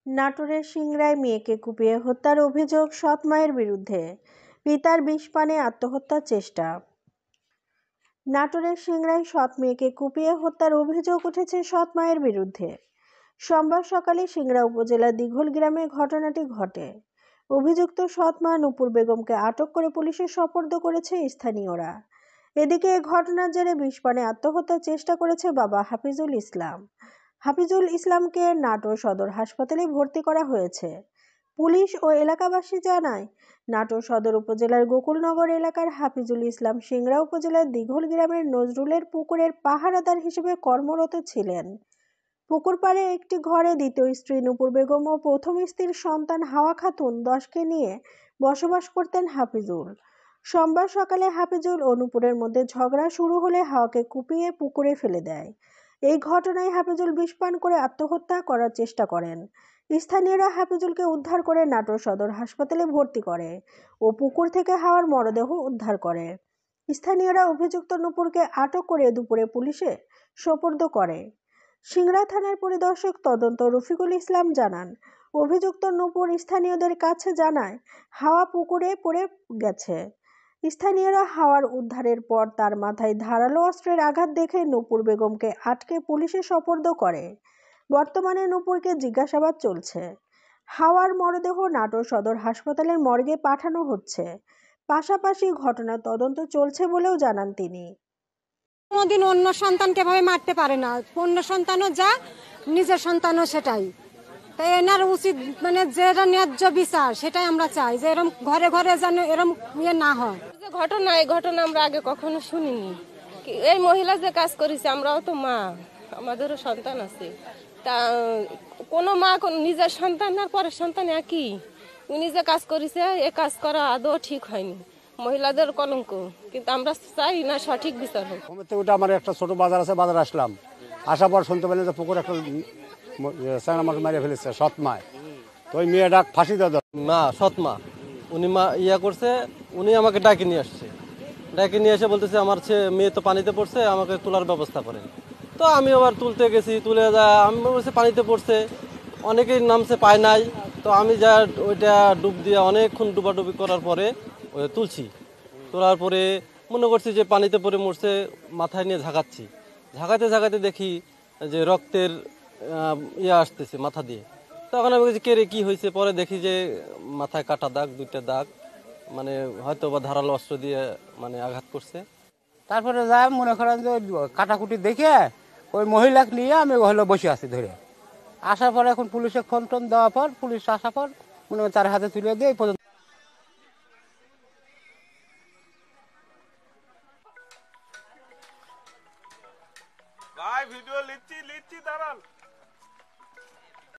নাটোরের সিংড়ায় মেয়েকে কুপিয়ে হত্যার অভিযোগ সৎ মায়ের বিরুদ্ধে, পিতার বিষ পানে আত্মহত্যার চেষ্টা। নাটোরের সিংড়ায় সৎ মেয়েকে কুপিয়ে হত্যার অভিযোগ উঠেছে সৎ মায়ের বিরুদ্ধে। সোমবার সকালে সিংড়া উপজেলার দিঘল গ্রামে ঘটনাটি ঘটে। অভিযুক্ত সৎ মা নূপুর বেগমকে আটক করে পুলিশের সোপর্দ করেছে স্থানীয়রা। এদিকে এ ঘটনার জেরে বিষ পানে আত্মহত্যার চেষ্টা করেছে বাবা হাফিজুল ইসলাম। হাফিজুল ইসলামকে নাটোর সদর হাসপাতালে ভর্তি করা হয়েছে। পুলিশ ও এলাকাবাসী জানায়, নাটোর সদর উপজেলার গোকুলনগর এলাকার হাফিজুল ইসলাম সিংড়া উপজেলার দিঘল গ্রামের নজরুলের পুকুরের পাহারাদার হিসেবে কর্মরত ছিলেন। পুকুর পাড়ে একটি ঘরে দ্বিতীয় স্ত্রী নূপুর বেগম ও প্রথম স্ত্রীর সন্তান হাওয়া খাতুন 10কে নিয়ে বসবাস করতেন হাফিজুল। সোমবার সকালে হাফিজুল ও নূপুরের মধ্যে ঝগড়া শুরু হলে হাওয়াকে কুপিয়ে পুকুরে ফেলে দেয়। এই ঘটনায় হাফিজুল বিষ পান করে আত্মহত্যা করার চেষ্টা করেন। স্থানীয়রা হাফিজুলকে উদ্ধার করে নাটোর সদর হাসপাতালে ভর্তি করে ও পুকুর থেকে হাওয়ার মরদেহ উদ্ধার করে। স্থানীয়রা অভিযুক্ত নূপুরকে আটক করে দুপুরে পুলিশে সোপর্দ করে। সিংড়া থানার পরিদর্শক তদন্ত রফিকুল ইসলাম জানান, অভিযুক্ত নূপুর স্থানীয়দের কাছে জানায় হাওয়া পুকুরে পড়ে গেছে। স্থানীয়রা হাওয়ার উদ্ধারের পর তার মাথায় ধারালো অস্ত্রের আঘাত দেখে নূপুর বেগমকে আটকে পুলিশে সোপর্দ করে। বর্তমানে নূপুরকে জিজ্ঞাসাবাদ চলছে। হাওয়ার মরদেহ নাটোর সদর হাসপাতালের মর্গে পাঠানো হচ্ছে। পাশাপাশি ঘটনার তদন্ত চলছে বলেও জানান তিনি। কোনোদিন অন্য সন্তানকে ভাবে মারতে পারে না, অন্য সন্তানও যা নিজের সন্তানও সেটাই। তাই এনার উচিত মানে যেটা ন্যায্য বিচার সেটাই আমরা চাই, যে এরকম ঘরে ঘরে যেন এরকম ইয়ে না হয়। এই ঘটনা আমরা আগে কখনো শুনিনি। এই মহিলা যে কাজ করেছে, আমরাও তো মা, আমাদেরও সন্তান আছে। তা কোনো মা নিজের সন্তান আর পরের সন্তান একই। উনি যে কাজ করেছে, এ কাজ করা আদৌ ঠিক হয়নি, মহিলাদের কলঙ্ক। কিন্তু আমরা চাই না সঠিক বিচার হোক। ওটা আমার একটা ছোট বাজার আছে, বাজার আসলাম, আসার পর শুনতে পেলেন যে পুকুর একটা চাঙা মাছ মারিয়ে ফেলেছে সৎ মায়। তো ওই মেয়ে ডাক ফাঁসি দেওয়া মা, সৎ মা, উনি মা ইয়া করছে, উনি আমাকে ডাকে নিয়ে আসছে। ডাকে নিয়ে এসে বলতেছে আমার মেয়ে তো পানিতে পড়ছে, আমাকে তোলার ব্যবস্থা করেন। তো আমি আবার তুলতে গেছি, তুলে আমি বলছি পানিতে পড়ছে, অনেকেই নামছে পায় নাই। তো আমি যা ওইটা ডুব দিয়ে অনেকক্ষণ ডুবাডুবি করার পরে তুলছি। তোলার পরে মনে করছি যে পানিতে পড়ে মরছে, মাথায় নিয়ে ঝাঁকাচ্ছি। ঝাঁকাতে ঝাঁকাতে দেখি যে রক্তের ইয়ে আসতেছে মাথা দিয়ে। তখন আমি বলছি কে রে, কি হয়েছে? পরে দেখি যে মাথায় কাটা দাগ, 2টা দাগ, মানে হয়তো বা ধারালো অস্ত্র দিয়ে মানে আঘাত করছে। তারপরে যা মনে করেন যে কাটাকুটি দেখে ওই মহিলাকে নিয়ে আমি হলো বসে আছি ধরে। আসার পর এখন পুলিশে ফোন টোন দেওয়ার পর পুলিশ আসার পর মনে করেন তার হাতে তুলে দিয়ে পর্যন্ত। ভাই ভিডিও লিখছি দাঁড়ান।